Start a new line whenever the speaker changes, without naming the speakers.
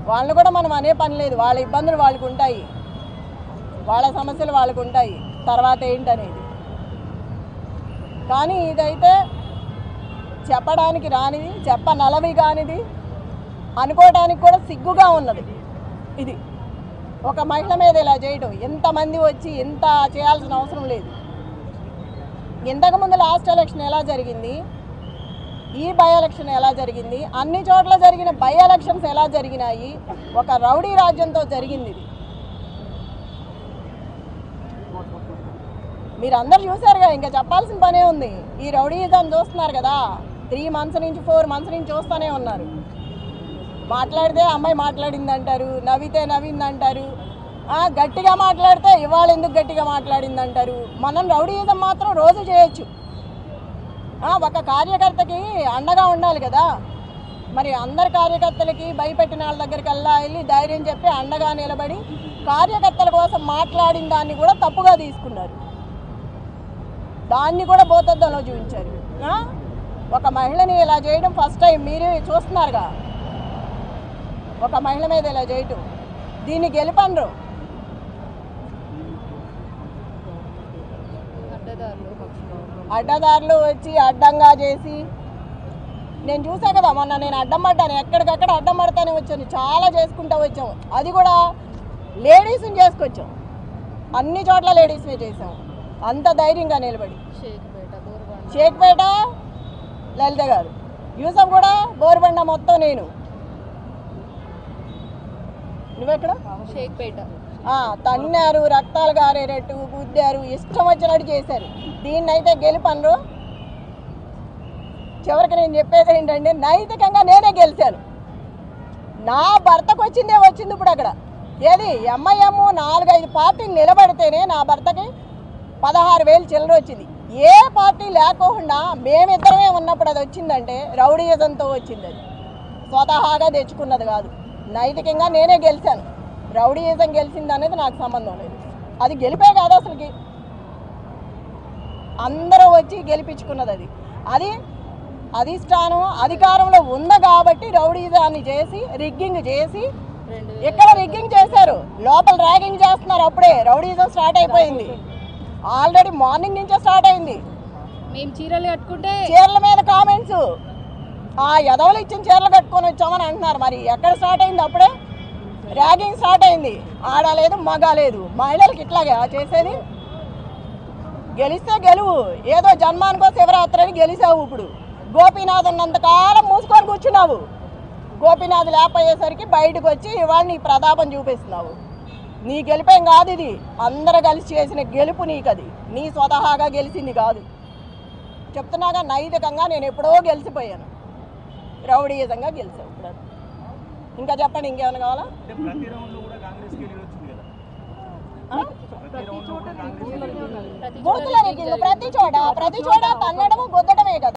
వాళ్ళు కూడా మనం అనే పని లేదు, వాళ్ళ ఇబ్బందులు వాళ్ళకు ఉంటాయి, వాళ్ళ సమస్యలు వాళ్ళకు ఉంటాయి, తర్వాత ఏంటనేది. కానీ ఇదైతే చెప్పడానికి రానిది, చెప్పనలవి కానిది, అనుకోవడానికి కూడా సిగ్గుగా ఉన్నది. ఇది ఒక మహిళ మీద ఇలా చేయడం, ఎంతమంది వచ్చి ఎంత చేయాల్సిన అవసరం లేదు. ఇంతకుముందు లాస్ట్ ఎలక్షన్ ఎలా జరిగింది, ఈ బై ఎలక్షన్ ఎలా జరిగింది, అన్ని చోట్ల జరిగిన బై ఎలక్షన్స్ ఎలా జరిగినాయి, ఒక రౌడీ రాజ్యంతో జరిగింది ఇది. మీరు అందరు చూసారుగా, ఇంకా చెప్పాల్సిన పనే ఉంది. ఈ రౌడీయిజం చూస్తున్నారు కదా, 3 months నుంచి 4 months నుంచి చూస్తూనే ఉన్నారు. మాట్లాడితే అమ్మాయి మాట్లాడింది అంటారు, నవ్వితే నవ్వింది అంటారు, గట్టిగా మాట్లాడితే ఇవాళ ఎందుకు గట్టిగా మాట్లాడింది అంటారు. మనం రౌడీయిజం మాత్రం రోజు చేయొచ్చు. ఒక కార్యకర్తకి అండగా ఉండాలి కదా, మరి అందరి కార్యకర్తలకి భయపెట్టిన వాళ్ళ దగ్గరికి వెళ్ళి ధైర్యం చెప్పి అండగా నిలబడి కార్యకర్తల కోసం మాట్లాడిన దాన్ని కూడా తప్పుగా తీసుకున్నారు, దాన్ని కూడా భూతద్దంలో చూపించారు. ఒక మహిళని ఇలా చేయడం ఫస్ట్ టైం మీరు చూస్తున్నారుగా, ఒక మహిళ మీద ఇలా చేయటం, దీన్ని గెలుపనరు. అడ్డదారులు వచ్చి అడ్డంగా చేసి, నేను చూసా కదా మొన్న, నేను అడ్డం పడ్డాను, ఎక్కడికక్కడ అడ్డం పడతానే వచ్చాను, చాలా చేసుకుంటూ వచ్చాము. అది కూడా లేడీస్ని చేసుకొచ్చాం, అన్ని చోట్ల లేడీస్నే చేసాం, అంత ధైర్యంగా నిలబడి. షేక్పేట లలిత గారు, యూసఫ్ కూడా బోరుబండ మొత్తం నేను. నువ్వెక్కడ?
షేక్పేట.
తన్నారు, రక్తాలు గారేటట్టు గుద్దారు, ఇష్టం వచ్చినట్టు చేశారు. దీన్నైతే గెలుపనరు. చివరికి నేను చెప్పేది ఏంటంటే, నైతికంగా నేనే గెలిచాను. నా భర్తకు వచ్చింది ఇప్పుడు అక్కడ ఏది ఎంఐఎం 4-5 పార్టీలు నిలబడితేనే నా భర్తకి 16,000 చిల్లర వచ్చింది. ఏ పార్టీ లేకుండా మేమిద్దరమే ఉన్నప్పుడు అది వచ్చిందంటే రౌడీయిజంతో వచ్చింది. అది స్వతహాగా తెచ్చుకున్నది కాదు, నైతికంగా నేనే గెలిచాను. రౌడీయిజం గెలిచింది అనేది నాకు సంబంధం లేదు. అది గెలిపే కాదు అసలుకి, అందరూ వచ్చి గెలిపించుకున్నది. అది అధిష్టానం అధికారంలో ఉంది కాబట్టి రౌడీయిజాన్ని చేసి రిగ్గింగ్ చేసి, ఇక్కడ రిగ్గింగ్ చేశారు, లోపల ర్యాగింగ్ చేస్తున్నారు. అప్పుడే రౌడీయిజం స్టార్ట్ అయిపోయింది, ఆల్రెడీ మార్నింగ్ నుంచే స్టార్ట్ అయింది.
మేము చీరలు కట్టుకుంటే
చీరల మీద కామెంట్స్, ఎదవలు ఇచ్చిన చీరలు కట్టుకొని వచ్చామని అంటున్నారు. మరి ఎక్కడ స్టార్ట్ అయింది? అప్పుడే ర్యాగింగ్ స్టార్ట్ అయింది. ఆడ లేదు మగ లేదు, మహిళలకి ఇట్లాగే చేసేది. గెలిస్తే గెలువు, ఏదో జన్మానికో శివరాత్రి అని గెలిచావు. ఇప్పుడు గోపీనాథ్ ఉన్నంతకాలం మూసుకొని కూర్చున్నావు, గోపీనాథ్ లేకపోయేసరికి బయటకు వచ్చి ఇవాళ నీ ప్రతాపం చూపిస్తున్నావు. నీ గెలిపేం కాదు ఇది, అందరూ కలిసి చేసిన గెలుపు నీకు. అది నీ స్వతహాగా గెలిచింది కాదు. చెప్తున్నాగా, నైతికంగా నేను ఎప్పుడో గెలిచిపోయాను, రౌడీయిజంగా గెలిచావు. ఇప్పుడు ఇంకా చెప్పండి, ఇంకేమైనా కావాలా? ప్రతి చోట తన్నడము గుద్దడమే కదా.